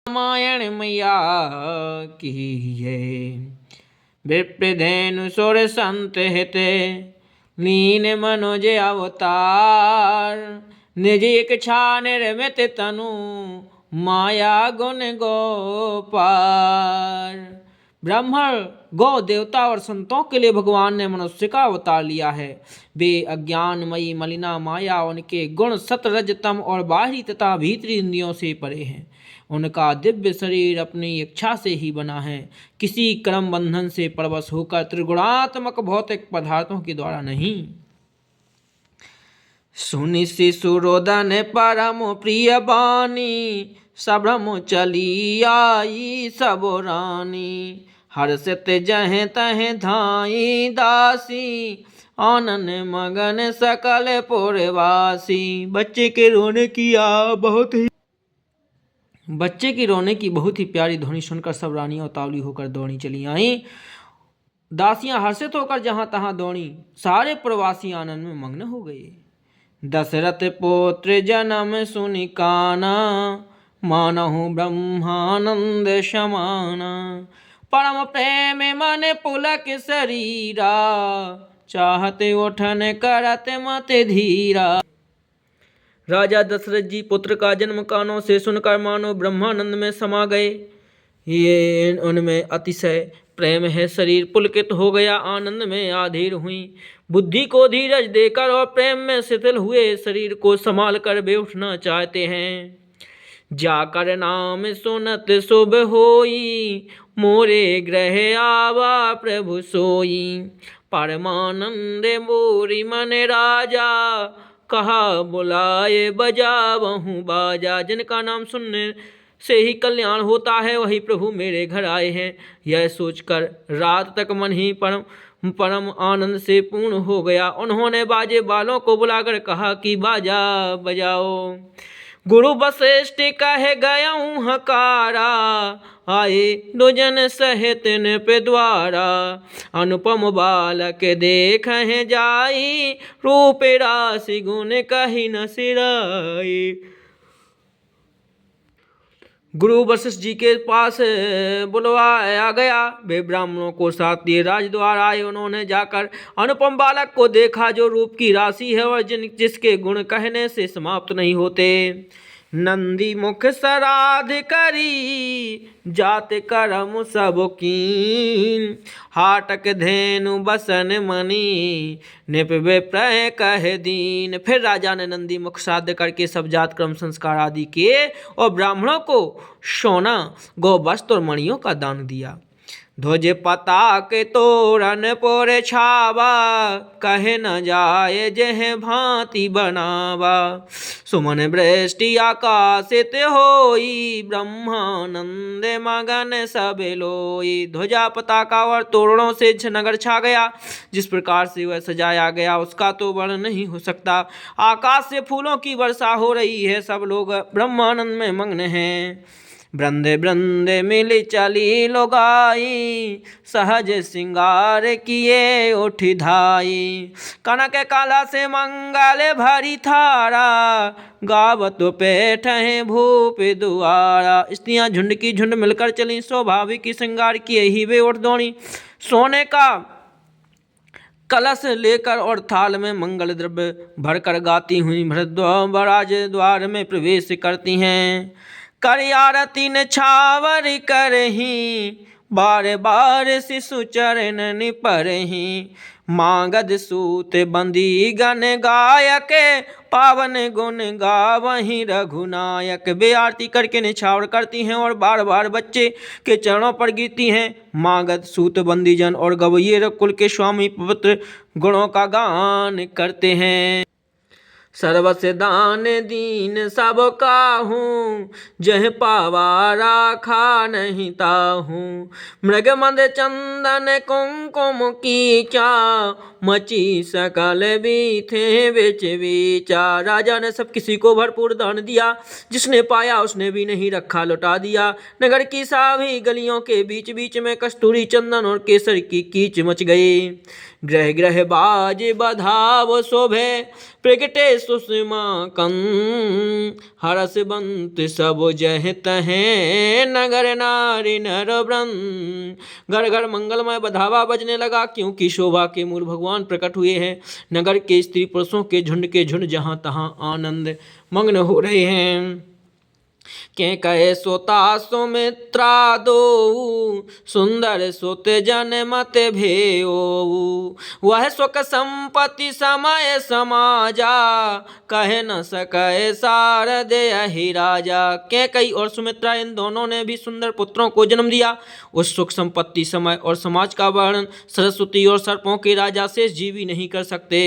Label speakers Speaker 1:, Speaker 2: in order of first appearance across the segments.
Speaker 1: रामायण मैया की जय। विप्रधेनु सुर संत हिते लीन मनोज अवतार। निज इच्छा निर्मित तनु माया गुण गोपार। ब्राह्मण गौ देवता और संतों के लिए भगवान ने मनुष्य का अवतार लिया है। वे अज्ञानमयी मलिना माया उनके गुण सत रज तम और बाहरी तथा भीतरी इंद्रियों से परे हैं। उनका दिव्य शरीर अपनी इच्छा से ही बना है, किसी कर्म बंधन से परवश होकर त्रिगुणात्मक भौतिक पदार्थों के द्वारा नहीं। सुनि शिशुरोदन परम प्रिय बानी, सभ्रम चली आई सब रानी। हर्षित जह तह धाई दासी, आनन मगन सकल पुरवासी। बच्चे के रोने की बहुत ही प्यारी ध्वनि सुनकर सब रानियां उतावली होकर दौड़ी चली आईं। दासियां हर्षित होकर जहां तहां दौड़ी। सारे प्रवासी आनंद में मग्न हो गए। दशरथ पुत्र जन्म सुनि काना, मानहु ब्रह्मानंद समाना। परम प्रेम मन पुलक शरीरा, चाहते उठन करत मत धीरा। राजा दशरथ जी पुत्र का जन्म कानों से सुनकर मानो ब्रह्मानंद में समा गए। ये उनमें अतिशय प्रेम है, शरीर पुलकित हो गया, आनंद में आधीर हुई। बुद्धि को धीरज देकर और प्रेम में शिथिल हुए शरीर को संभाल कर वे उठना चाहते हैं। जाकर नाम सुनत शुभ होई, मोरे ग्रह आवा प्रभु सोई। परमानंद मोरी मन राजा, कहा बुलाए बजावहूँ बाजा। जिनका नाम सुनने से ही कल्याण होता है, वही प्रभु मेरे घर आए हैं। यह सोचकर रात तक मन ही परम आनंद से पूर्ण हो गया। उन्होंने बाजे बालों को बुलाकर कहा कि बाजा बजाओ। गुरु वशिष्ठ कह गयाऊँ हकारा, आए दुजन सहित नृप द्वारा। अनुपम बालक देख जाई, रूप राशि गुण कही न सिराई। गुरु वशिष्ठ जी के पास बुलवाया गया। वे ब्राह्मणों को साथ लिए राजद्वार आए। उन्होंने जाकर अनुपम बालक को देखा, जो रूप की राशि है और जिसके गुण कहने से समाप्त नहीं होते। नंदी मुख सराध करी, जात करम सब कीन। हाटक धेनु बसन मनी, निप विप्रय कह दीन। फिर राजा ने नंदी मुख श्राद्ध करके सब जात कर्म संस्कार आदि किए और ब्राह्मणों को सोना, गौ वस्त्र और मणियों का दान दिया। ध्वज पताक तोरण पुर छावा, कहे न जाए जह भांति बनावा। सुमन वृष्टि आकाशित होई, ब्रह्मानंद मगन सब लोई। ध्वजा पताका और तोरणों से नगर छा गया। जिस प्रकार से वह सजाया गया उसका तो वर्णन नहीं हो सकता। आकाश से फूलों की वर्षा हो रही है, सब लोग ब्रह्मानंद में मग्न हैं। वृंदे वृंदे मिली चली लोगाई, सहज श्रृंगार किए उठ धाई। कनक काला से मंगल भरी थारा, गावत पेठ है भूप दुआरा। स्त्रियां झुंड की झुंड मिलकर चली, स्वाभाविक श्रृंगार किए ही वे उठ दौड़ी। सोने का कलश लेकर और थाल में मंगल द्रव्य भरकर गाती हुई भरद्वाज द्वार में प्रवेश करती हैं। कर आरती न छावर करही, बार बार शिशु चरण परही। मागध सूत बंदी गण गायक, पावन गुण गावहीं रघुनायक। वे आरती करके निछावर करती हैं और बार बार बच्चे के चरणों पर गिरती हैं। मागध सूत बंदीजन और गवैये कुल के स्वामी पवित्र गुणों का गान करते हैं। सर्वस दान दीन सब काहूँ, जह पावा राखा नहीं ताहूँ। मृग मद चंदन कुंकुम कीचा, मची सकल बीथे बिच बीचा। राजा ने सब किसी को भरपूर दान दिया। जिसने पाया उसने भी नहीं रखा, लौटा दिया। नगर की सभी गलियों के बीच बीच में कस्तूरी चंदन और केसर की कीच मच गई। ग्रह ग्रह बाज बधाव शोभे, प्रगटे सुषमा कंद हरस बंत सब जह तहें नगर नारी नर वृंद। घर घर मंगलमय बधावा बजने लगा, क्योंकि शोभा के मूल भगवान प्रकट हुए हैं। नगर के स्त्री पुरुषों के झुंड जहां तहां आनंद मग्न हो रहे हैं। के कहे सोता सुमित्रा दो सुंदर सुत जन मत भेओ। वह सुख संपत्ति समय समाजा कहे न सके सारद यही राजा। के कई और सुमित्रा इन दोनों ने भी सुंदर पुत्रों को जन्म दिया। उस सुख संपत्ति समय और समाज का वर्णन सरस्वती और सर्पों के राजा शेष जी भी नहीं कर सकते।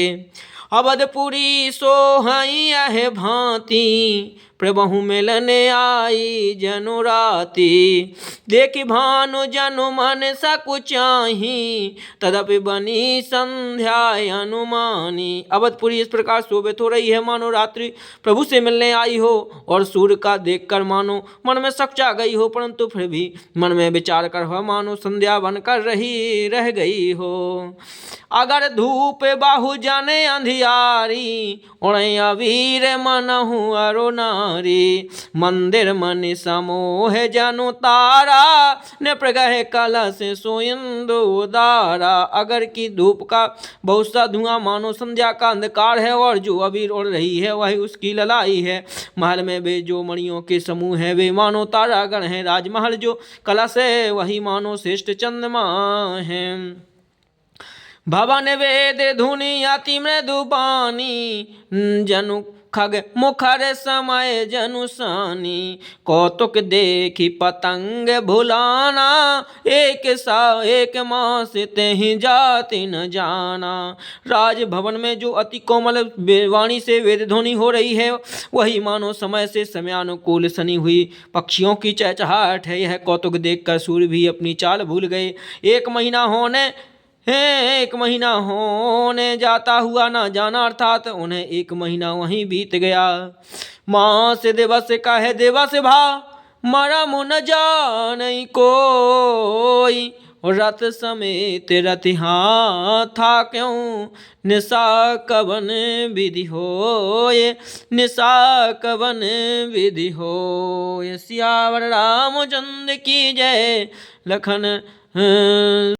Speaker 1: अवधपुरी सोहई यह भांति प्रभु मिलने आई जनु राती। देखी भानु जनु मन सकुचाही तदपि बनी संध्या अनुमानी। अवधपुरी इस प्रकार शोभित हो रही है मानो रात्रि प्रभु से मिलने आई हो, और सूर्य का देखकर मानो मन में सकुचा गई हो, परंतु फिर भी मन में विचार कर वह मानो संध्या बनकर रह गई हो। अगर धूप बाहु जाने अंधियारी उड़े अवीर मनहु अरो नारी। मंदिर मन समोह जनु तारा ने प्रगह कलश सोइंदु दारा। अगर की धूप का बहुत सा धुआं मानो संध्या का अंधकार है, और जो अबीर उड़ रही है वही उसकी ललाई है। महल में वे जो मणियों के समूह है वे मानो तारागण है। राजमहल जो कलश है वही मानो श्रेष्ठ चंद्रमा है। भवन वेद धुनि अति मृदु बानी जनु खग मुखर समय जनु सानी। कौतुक देखी पतंग भुलाना एक मास तेहि जाति न जाना। राजभवन में जो अति कोमल वाणी से वेद ध्वनि हो रही है वही मानो समय से समयानुकूल सनी हुई पक्षियों की चहचहाहट है। यह कौतुक देखकर सूर्य भी अपनी चाल भूल गए। एक महीना होने जाता हुआ ना जाना, अर्थात उन्हें एक महीना वहीं बीत गया। मास दिवस कहे दिवस भा मरम न जान कोई। रथ समेत रथिहा था क्यों निशा कवन विधि होय। निशा कवन विधि होय। सियावर रामचंद्र की जय। लखन